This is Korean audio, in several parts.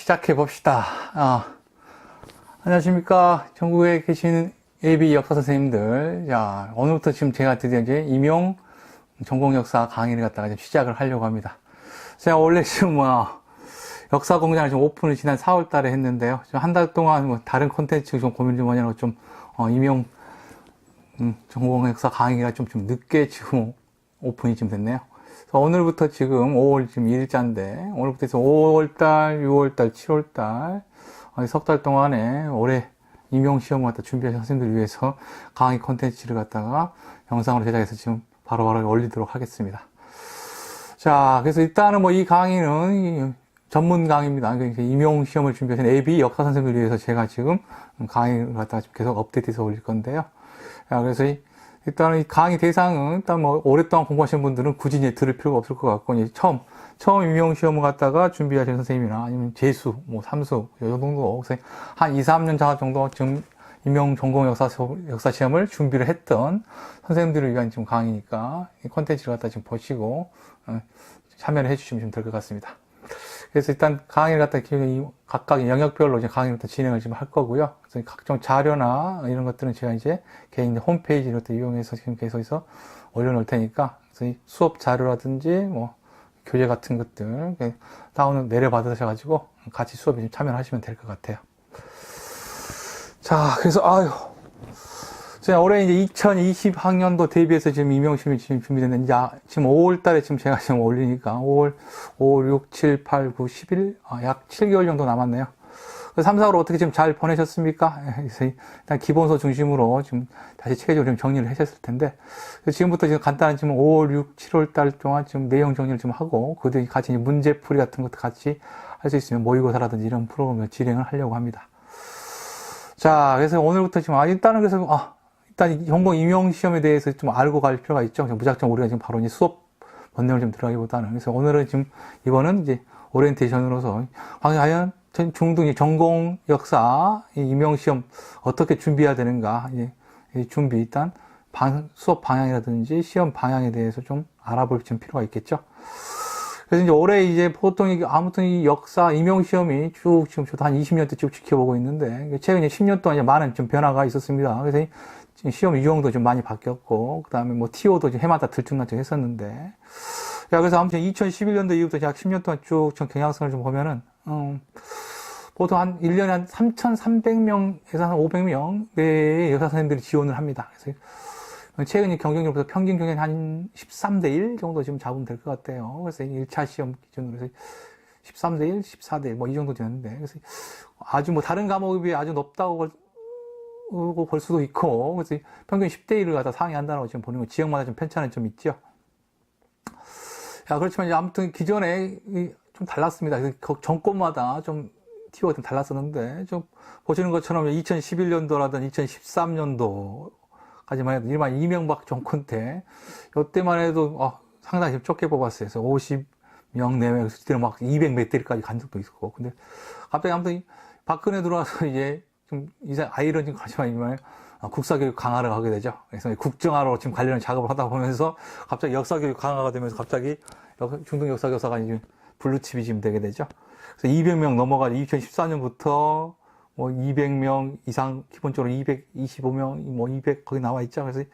시작해 봅시다. 안녕하십니까. 전국에 계시는 예비 역사 선생님들. 자, 오늘부터 지금 제가 드디어 이제 임용 전공 역사 강의를 갖다가 지금 시작을 하려고 합니다. 제가 원래 지금 역사 공장을 좀 오픈을 지난 4월 달에 했는데요. 좀 한 달 동안 다른 콘텐츠 좀 고민 좀 하냐고 좀, 임용, 전공 역사 강의가 좀 늦게 지금 오픈이 좀 됐네요. 오늘부터 지금 5월 지금 1일자인데, 오늘부터 해서 5월달, 6월달, 7월달, 석 달 동안에 올해 임용시험을 갖다 준비하신 선생님들을 위해서 강의 콘텐츠를 갖다가 영상으로 제작해서 지금 바로바로 올리도록 하겠습니다. 자, 그래서 일단은 이 강의는 전문 강의입니다. 그러니까 임용시험을 준비하신 예비 역사 선생님들을 위해서 제가 지금 강의를 갖다가 계속 업데이트해서 올릴 건데요. 자, 그래서 일단은 이 강의 대상은 일단 오랫동안 공부하신 분들은 굳이 이제 들을 필요가 없을 것 같고, 이제 처음 임용시험을 갖다가 준비하신 선생님이나 아니면 재수, 삼수, 이 정도, 그래서 한 2, 3년 차 정도 지금 임용 전공 역사 시험을 준비를 했던 선생님들을 위한 지금 강의니까 이 콘텐츠를 갖다 지금 보시고, 참여를 해주시면 될 것 같습니다. 그래서 일단 강의를 갖다 각각 영역별로 이제 강의를 진행을 지금 할 거고요. 그래서 각종 자료나 이런 것들은 제가 이제 개인 홈페이지를 이용해서 지금 계속해서 올려놓을 테니까, 그래서 수업 자료라든지 교재 같은 것들 다운을 내려받으셔가지고 같이 수업에 참여를 하시면 될 것 같아요. 자, 그래서 제가 올해 이제 2020학년도 대비해서 지금 임용시험이 지금 준비됐는데, 지금 5월 달에 지금 제가 지금 올리니까 5, 6, 7, 8, 9, 10일, 약 7개월 정도 남았네요. 3, 4월 어떻게 지금 잘 보내셨습니까? 그래서 일단 기본서 중심으로 지금 다시 체계적으로 좀 정리를 하셨을 텐데, 지금부터 지금 간단한 지금 5월, 6, 7월 달 동안 지금 내용 정리를 좀 하고, 그들 같이 문제풀이 같은 것도 같이 할 수 있으면 모의고사라든지 이런 프로그램을 진행을 하려고 합니다. 자, 그래서 오늘부터 지금, 일단은 그래서, 일단 전공 임용시험에 대해서 좀 알고 갈 필요가 있죠. 무작정 우리가 지금 바로 이제 수업 본내용을 좀 들어가기보다는. 그래서 오늘은 지금, 이거는 이제 오리엔테이션으로서, 과연 중등 전공 역사 임용시험 어떻게 준비해야 되는가, 이제 준비, 일단 수업 방향이라든지 시험 방향에 대해서 좀 알아볼 좀 필요가 있겠죠. 그래서 이제 올해 이제 보통 아무튼 이 역사 임용시험이 쭉 지금 저도 한 20년째 쭉 지켜보고 있는데, 최근 10년 동안 이제 많은 좀 변화가 있었습니다. 그래서 지금 시험 유형도 좀 많이 바뀌었고, 그 다음에 TO도 해마다 들쭉날쭉 했었는데, 그래서 아무튼 2011년도 이후부터 약 10년 동안 쭉 경향성을 좀 보면은, 보통 한 1년에 한 3,300명에서 한 500명 내의 여사 선생님들이 지원을 합니다. 그래서 최근 경쟁률보다 평균 경쟁 한 13대 1 정도 지금 잡으면 될 것 같아요. 그래서 1차 시험 기준으로 해서 13대 1, 14대 1, 이 정도 되는데, 그래서 아주 다른 과목에 비해 아주 높다고 볼 수도 있고, 그래서 평균 10대 1을 갖다 상회한다고 지금 보는 거, 지역마다 좀 편차는 좀 있죠. 야, 그렇지만 이제 아무튼 기존에 좀 달랐습니다. 그래서 정권마다 좀 티오가 좀 달랐었는데, 좀 보시는 것처럼 2011년도라든 2013년도까지만 해도 일반 이명박 정권 때, 이때만 해도 상당히 좀 적게 뽑았어요. 그래서 50명 내외, 그때는 막 200 몇 대까지 간 적도 있었고, 근데 갑자기 아무튼 박근혜 들어와서 이제 좀 아이러니는 하지만 국사교육 강화를 하게 되죠. 그래서 국정화로 지금 관련 작업을 하다 보면서 갑자기 역사교육 강화가 되면서 갑자기 중등 역사교사가 이제 블루칩이 지금 되게 되죠. 그래서 200명 넘어가지고 2014년부터 200명 이상, 기본적으로 225명, 200 거기 나와 있죠. 그래서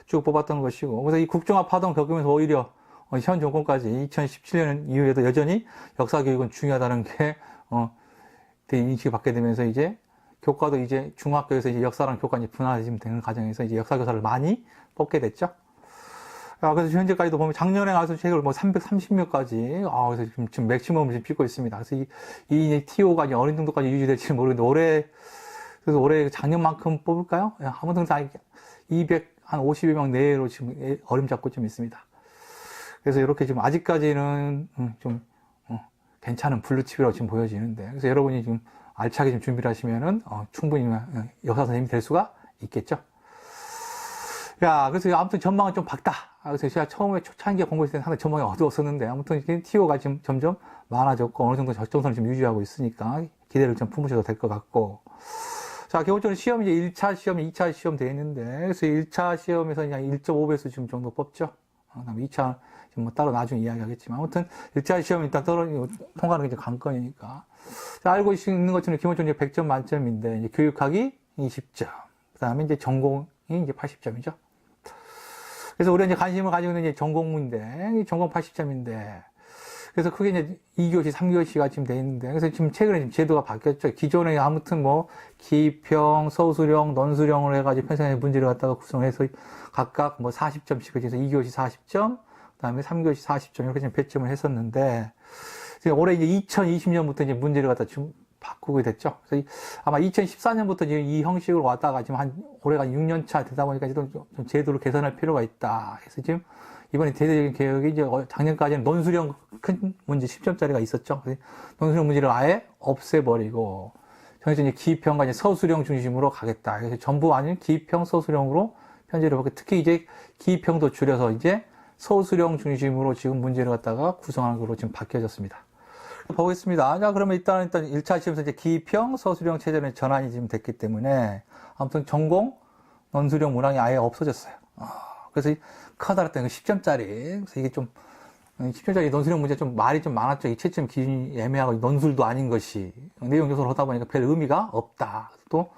쭉 뽑았던 것이고, 그래서 이 국정화 파동 겪으면서 오히려 현 정권까지 2017년 이후에도 여전히 역사교육은 중요하다는 게 되게 인식을 받게 되면서 이제 교과도 이제 중학교에서 이제 역사랑 교과 이제 분화되는 과정에서 이제 역사교사를 많이 뽑게 됐죠. 그래서 현재까지도 보면 작년에 가서 책을 330명까지, 그래서 지금 맥시멈을 지금 찍고 있습니다. 그래서 이 TO가 이제 어느 정도까지 유지될지 모르겠는데, 그래서 올해 작년만큼 뽑을까요? 아무튼 다 250여 명 내외로 지금 어림잡고 좀 있습니다. 그래서 이렇게 지금 아직까지는 좀 괜찮은 블루칩이라고 지금 보여지는데, 그래서 여러분이 지금 알차게 좀 준비를 하시면은 충분히 역사 선생님이 될 수가 있겠죠. 야, 그래서 아무튼 전망은 좀 밝다. 그래서 제가 처음에 초창기에 공부했을 때는 상당히 전망이 어두웠었는데, 아무튼 TO가 지금 점점 많아졌고 어느 정도 적정선을 좀 유지하고 있으니까 기대를 좀 품으셔도 될 것 같고. 자, 기본적으로 시험이 이제 1차 시험, 2차 시험 되어 있는데, 그래서 1차 시험에서 그냥 1.5배수 지금 정도 뽑죠. 그다음에 2차 뭐 따로 나중에 이야기하겠지만 아무튼 1차 시험 일단 통과하는 게 이제 관건이니까. 자, 알고 있는 것처럼 기본적으로 100점 만점인데 이제 교육학이 20점. 그다음에 이제 전공이 이제 80점이죠. 그래서 우리가 이제 관심을 가지고 있는 이제 전공문인데 전공 80점인데 그래서 크게 이제 2교시, 3교시가 지금 돼 있는데, 그래서 지금 최근에 지금 제도가 바뀌었죠. 기존에 아무튼 뭐, 기평, 서술형, 논술형을 해가지고 편성의 문제를 갖다가 구성해서 각각 뭐 40점씩, 그래서 2교시 40점, 그 다음에 3교시 40점, 이렇게 지금 배점을 했었는데, 지금 올해 이제 2020년부터 이제 문제를 갖다 좀 바꾸게 됐죠. 그래서 아마 2014년부터 지금 이 형식으로 왔다가 지금 올해가 6년 차 되다 보니까 좀 제도를 개선할 필요가 있다. 그래서 지금 이번에 대대적인 개혁이 이제 작년까지는 논술형 큰 문제 10점짜리가 있었죠. 그래서 논술형 문제를 아예 없애버리고, 현재 이제 기평과 이제 서술형 중심으로 가겠다. 그래서 전부 아닌 기평, 서술형으로 편제를 하고, 특히 이제 기평도 줄여서 이제 서술형 중심으로 지금 문제를 갖다가 구성하는 걸로 지금 바뀌어졌습니다. 보겠습니다. 자, 그러면 일단 1차 시험에서 이제 기평, 서술형 체제는 전환이 지금 됐기 때문에, 아무튼 전공, 논술형 문항이 아예 없어졌어요. 그래서 커다랗던 10점짜리. 그래서 이게 좀, 10점짜리 논술형 문제 좀 말이 좀 많았죠. 이 채점 기준이 애매하고 논술도 아닌 것이. 내용 조사를 하다 보니까 별 의미가 없다. 또,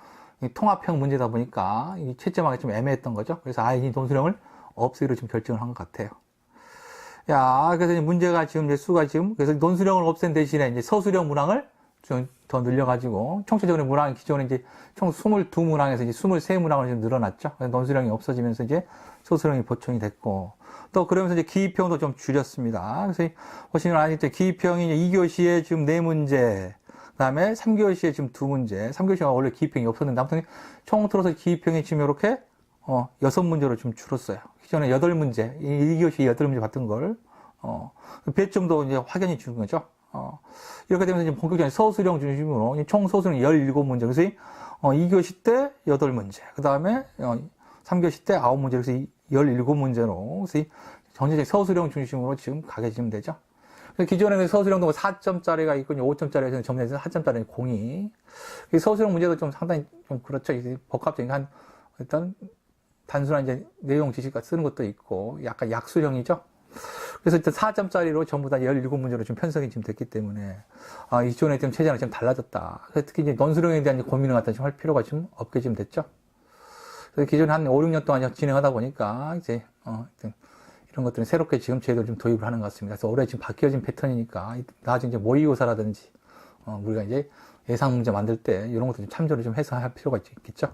통합형 문제다 보니까 이 채점하기 좀 애매했던 거죠. 그래서 아예 이 논술형을 없애기로 지금 결정을 한 것 같아요. 야, 그래서 이제 문제가 지금 이제 수가 지금, 그래서 논술형을 없앤 대신에 이제 서술형 문항을 좀 더 늘려가지고, 총체적으로 문항이 기존에 이제 총 22문항에서 이제 23문항으로 좀 늘어났죠. 논술형이 없어지면서 이제 서술형이 보충이 됐고, 또 그러면서 이제 기입형도 좀 줄였습니다. 그래서 보시면 아시죠? 기입형이 이제 2교시에 지금 4문제, 그 다음에 3교시에 지금 2문제, 3교시가 원래 기입형이 없었는데, 아무튼 총 틀어서 기입형이 지금 이렇게, 6문제로 좀 줄었어요. 기존에 8문제, 2교시 8문제 봤던 걸, 배점도 이제 확연히 줄은 거죠. 이렇게 되면서 지금 본격적인 서술형 중심으로 총 서술형 17문제. 그래서 2교시 때 8문제. 그 다음에 3교시 때 9문제. 그래서 17문제로. 그래서 전체적인 서술형 중심으로 지금 가게 지금 되죠. 기존에는 서술형도 4점짜리가 있고 5점짜리에서 점수에서 4점짜리 공이. 서술형 문제도 좀 상당히 좀 그렇죠. 복합적인 일단 단순한 이제 내용 지식과 쓰는 것도 있고 약간 약수형이죠. 그래서 일단 4점짜리로 전부 다 17문제로 좀 편성이 지금 됐기 때문에, 기존에 좀 체제랑 좀 달라졌다. 그래서 특히 이제 논술형에 대한 고민을 갖다 좀 할 필요가 좀 없게 지금 됐죠. 그래서 기존에 한 5, 6년 동안 진행하다 보니까, 이제, 이런 것들은 새롭게 지금 제도를 좀 도입을 하는 것 같습니다. 그래서 올해 지금 바뀌어진 패턴이니까, 나중에 이제 모의고사라든지, 우리가 이제 예상 문제 만들 때, 이런 것도 좀 참조를 좀 해서 할 필요가 있겠죠.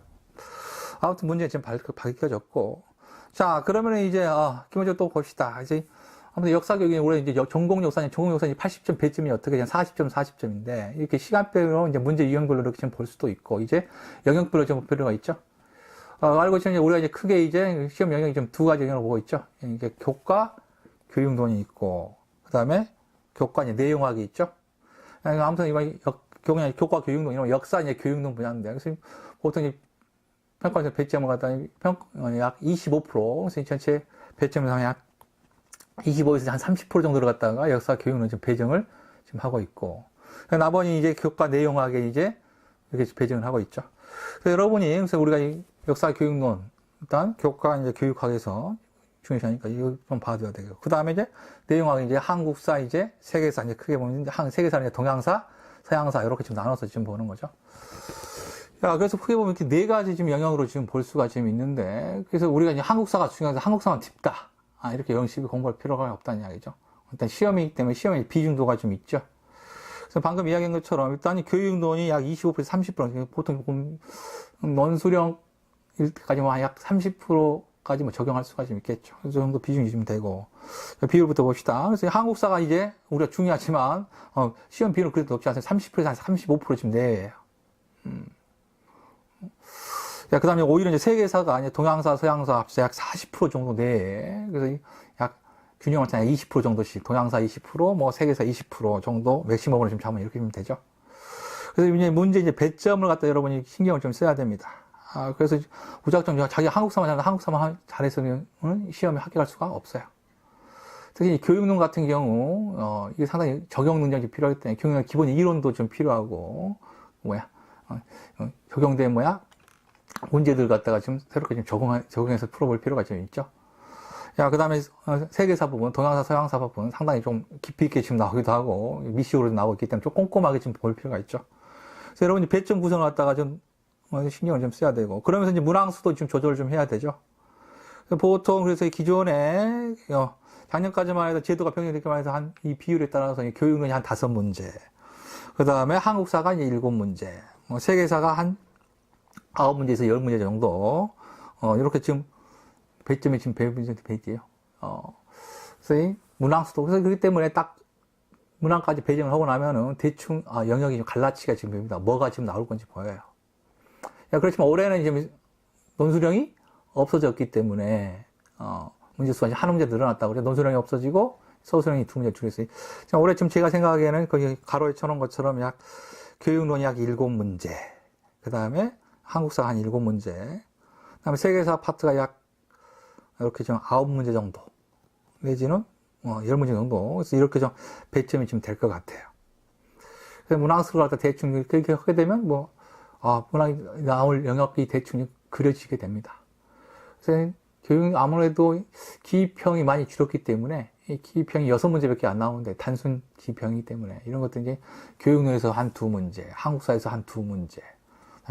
아무튼 문제가 지금 바뀌어졌고, 자, 그러면 이제, 기본적으로 또 봅시다. 이제, 아무튼 역사교육이 올해 이제 전공 역사는 80점 배점이 어떻게 되냐, 40점, 40점인데, 이렇게 시간별로 이제 문제 유형별로 이렇게 좀 볼 수도 있고, 이제 영역별로 좀 볼 필요가 있죠. 알고 있지만 우리가 이제 크게 이제 시험 영역이 좀 두 가지 영역을 보고 있죠. 이게 교과, 교육론이 있고, 그 다음에 교과 이제 내용학이 있죠. 아무튼 이번 교과, 교육론, 이런 역사 이제 교육론 분야인데, 그래서 보통 이제 평가에서 배점을 갖다 약 25%, 그래서 전체 배점에서 약 25에서 한 30% 정도를 갖다가 역사 교육론 좀 배정을 지금 하고 있고, 나머지 이제 교과 내용학에 이제 이렇게 배정을 하고 있죠. 그래서 여러분이, 그래서 우리가 이 역사 교육론, 일단 교과 이제 교육학에서 중요시하니까 이거 좀 봐줘야 되고, 그 다음에 이제 내용학 이제 한국사 이제 세계사 이제 크게 보면 이제 세계사는 이제 동양사, 서양사 이렇게 좀 나눠서 지금 보는 거죠. 야, 그래서 크게 보면 이렇게 네 가지 지금 영역으로 지금 볼 수가 지금 있는데, 그래서 우리가 이제 한국사가 중요해서 한국사만 짚다. 이렇게 이런 식으로 공부할 필요가 없다는 이야기죠. 일단 시험이기 때문에 시험의 비중도가 좀 있죠. 그래서 방금 이야기한 것처럼 일단 교육론이 약 25%에서 30%, 보통 논술형까지 약 30%까지 적용할 수가 좀 있겠죠. 그 정도 비중이 좀 되고. 비율부터 봅시다. 그래서 한국사가 이제 우리가 중요하지만, 시험 비율은 그래도 높지 않아요. 30%에서 한 35% 지금 내외예요. 그 다음에 오히려 이제 세계사가 아니라 동양사, 서양사 합쳐서 약 40% 정도 내에. 그래서 약 균형을 약 20% 정도씩. 동양사 20%, 뭐 세계사 20% 정도 맥시멈으로 좀 잡으면 이렇게 되면 되죠. 그래서 이제 문제 이제 배점을 갖다 여러분이 신경을 좀 써야 됩니다. 그래서 무작정 자기 한국사만 잘했으면 시험에 합격할 수가 없어요. 특히 교육론 같은 경우, 이게 상당히 적용 능력이 필요하기 때문에 교육론 기본 이론도 좀 필요하고, 적용된 문제들 갖다가 좀 새롭게 좀 적용해서 풀어볼 필요가 좀 있죠. 자, 그 다음에 세계사 부분, 동양사, 서양사 부분 상당히 좀 깊이 있게 지금 나오기도 하고, 미시적으로 나오고 있기 때문에 좀 꼼꼼하게 좀 볼 필요가 있죠. 그래서 여러분이 배점 구성을 갖다가 좀 신경을 좀 써야 되고, 그러면서 이제 문항수도 좀 조절을 좀 해야 되죠. 보통 그래서 기존에 작년까지만 해도 제도가 변경됐기만 해서 한 이 비율에 따라서 교육론이 한 5문제, 그 다음에 한국사가 이제 7문제, 세계사가 한 9문제에서 10문제 정도, 이렇게 지금 배점이 지금 배점이에요. 그래서 이 문항수도, 그래서 그렇기 때문에 딱 문항까지 배정을 하고 나면은 대충, 영역이 좀 갈라치가 지금 됩니다. 뭐가 지금 나올 건지 보여요. 그렇지만 올해는 이제 논술형이 없어졌기 때문에, 문제수가 이제 한 문제 늘어났다고 그래요. 논술형이 없어지고, 서술형이 2문제 줄였어요. 올해 지금 제가 생각하기에는 거기 가로에 쳐놓은 것처럼 교육론이 약 7문제, 그 다음에 한국사 한 7문제, 그 다음에 세계사 파트가 약 이렇게 좀 9문제 정도, 내지는 10문제 정도. 그래서 이렇게 좀 배점이 좀 될 것 같아요. 그래서 문항수를 갖다 대충 그렇게 하게 되면 문항이 나올 영역이 대충 그려지게 됩니다. 그래서 교육 아무래도 기입형이 많이 줄었기 때문에 이 기입형이 6문제밖에 안 나오는데 단순 기입형이기 때문에 이런 것들 이제 교육론에서 한 2문제, 한국사에서 한 2문제,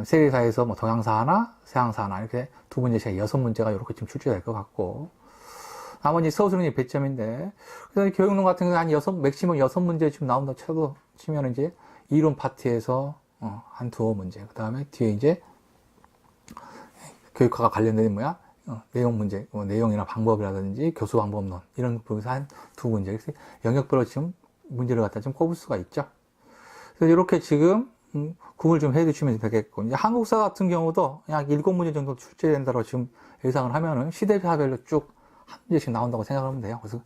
세계사에서 동양사 하나, 서양사 하나 이렇게 2문제씩 6문제가 이렇게 좀 출제될 것 같고, 나머지 서술은 배점인데, 그래서 교육론 같은 경우는 맥시멈 6문제 좀 나온다 치면 이제 이론 파트에서 한 2문제, 그 다음에 뒤에 이제 교육과가 관련된 내용 문제, 내용이나 방법이라든지 교수 방법론 이런 부분에서 한 2문제. 그래서 영역별로 지금 문제를 갖다 좀 꼽을 수가 있죠. 그래서 이렇게 지금 구분을 좀 해주시면 되겠고, 이제 한국사 같은 경우도 약 7문제 정도 출제된다고 지금 예상을 하면은 시대사별로 쭉 한 문제씩 나온다고 생각하면 돼요. 그래서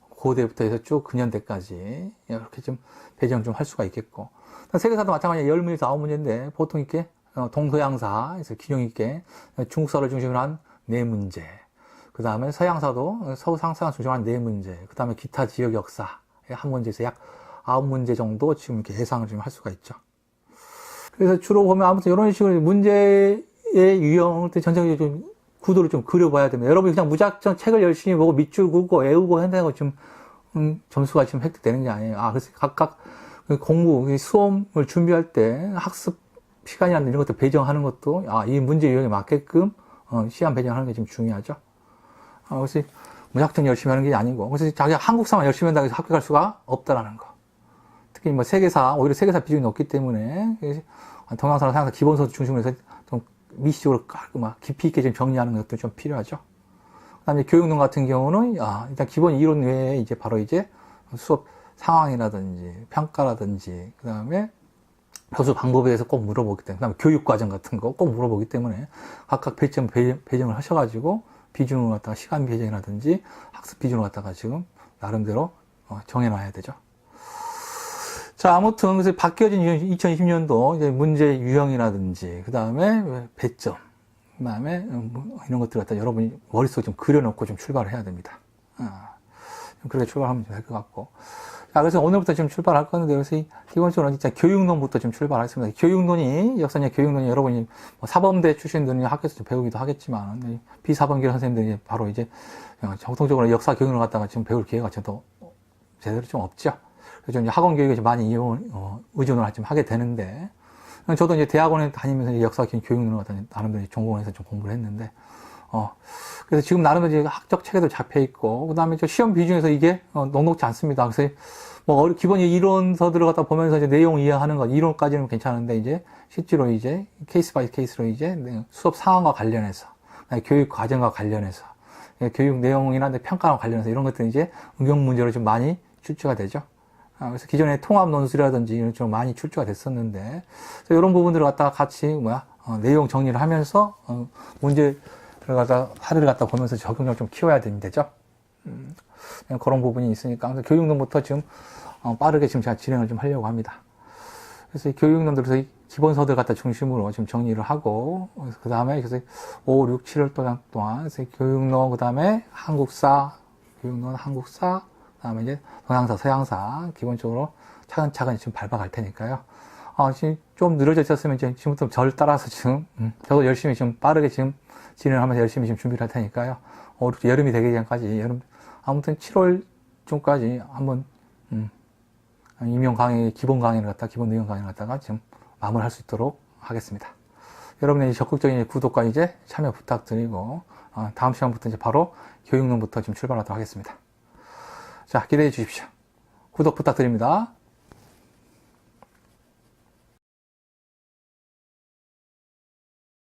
고대부터 해서 쭉 근현대까지 이렇게 좀 배정 좀 할 수가 있겠고, 세계사도 마찬가지로 10문제에서 9문제인데 보통 이렇게 동서양사에서 균형 있게 중국사를 중심으로 한 4문제, 그 다음에 서양사도 서상사를 중심으로 한 4문제, 그 다음에 기타 지역 역사 한 문제에서 약 9문제 정도 지금 이렇게 예상을 좀 할 수가 있죠. 그래서 주로 보면 아무튼 이런 식으로 문제의 유형을 전체적으로 좀 구도를 좀 그려봐야 됩니다. 여러분이 그냥 무작정 책을 열심히 보고 밑줄 긋고 외우고 한다고 지금 점수가 지금 획득되는 게 아니에요. 그래서 각각 공부, 수험을 준비할 때 학습 시간이라는 이런 것들 배정하는 것도 이 문제 유형에 맞게끔 시간 배정하는 게 좀 중요하죠. 그래서 무작정 열심히 하는 게 아니고, 그래서 자기가 한국사만 열심히 한다고 해서 합격할 수가 없다라는 거. 특히 세계사, 오히려 세계사 비중이 높기 때문에 동양사나 서양사 기본서 중심으로 해서 좀 미시적으로 깊이 있게 좀 정리하는 것도 좀 필요하죠. 그 다음에 교육론 같은 경우는 일단 기본 이론 외에 이제 바로 이제 수업 상황이라든지 평가라든지, 그 다음에 교수 방법에 대해서 꼭 물어보기 때문에, 그 다음에 교육과정 같은 거 꼭 물어보기 때문에 각각 배정을 하셔가지고 비중을 갖다가 시간 배정이라든지 학습 비중을 갖다가 지금 나름대로 정해놔야 되죠. 자, 아무튼 그래서 바뀌어진 2020년도 이제 문제 유형이라든지, 그 다음에 배점, 그 다음에 이런 것들 갖다 여러분이 머릿속에 좀 그려놓고 좀 출발을 해야 됩니다. 그렇게 출발하면 될 것 같고. 자, 그래서 오늘부터 지금 출발할 건데, 그래서 기본적으로 진짜 교육론부터 좀 출발하겠습니다. 교육론이, 역사냐 교육론이 여러분이 사범대 출신들은 학교에서 좀 배우기도 하겠지만, 비사범계 선생님들이 바로 이제 정통적으로 역사 교육을 갖다가 지금 배울 기회가 저도 제대로 좀 없죠. 그래서 이제 학원 교육에 좀 많이 의존을 좀 하게 되는데, 저도 이제 대학원에 다니면서 역사 교육론을 갖다 나름대로 전공해서 좀 공부를 했는데, 그래서 지금 나름대로 이제 학적 체계도 잡혀 있고, 그 다음에 시험 비중에서 이게 녹록지 않습니다. 그래서 기본 이론서들을 갖다 보면서 이제 내용 이해하는 것, 이론까지는 괜찮은데, 이제 실제로 이제 케이스 바이 케이스로 이제 수업 상황과 관련해서, 교육 과정과 관련해서, 교육 내용이나 평가와 관련해서 이런 것들이 이제 응용 문제로 좀 많이 출제가 되죠. 그래서 기존에 통합 논술이라든지 이런 좀 많이 출제가 됐었는데, 그래서 이런 부분들을 갖다가 같이 내용 정리를 하면서 문제를 갖다 사례를 갖다 보면서 적용력을 좀 키워야 되죠. 그런 부분이 있으니까 교육론부터 지금 빠르게 지금 제가 진행을 좀 하려고 합니다. 그래서 교육론들에서 기본서들 갖다 중심으로 지금 정리를 하고, 그 다음에 그래서 5, 6, 7월 동안 그래서 교육론, 그 다음에 교육론, 한국사, 그 다음에 이제 동양사, 서양사 기본적으로 차근차근 지금 밟아갈 테니까요. 지금 좀 느려져 있었으면 지금부터 저를 따라서 지금 저도 열심히 지금 빠르게 지금 진행을 하면서 열심히 지금 준비를 할 테니까요. 여름이 되기 전까지, 아무튼 7월쯤까지 한번, 임용 강의, 기본 내용 강의를 갖다가 좀 마무리할 수 있도록 하겠습니다. 여러분의 적극적인 구독과 이제 참여 부탁드리고, 다음 시간부터 이제 바로 교육론부터 좀 출발하도록 하겠습니다. 자, 기대해 주십시오. 구독 부탁드립니다.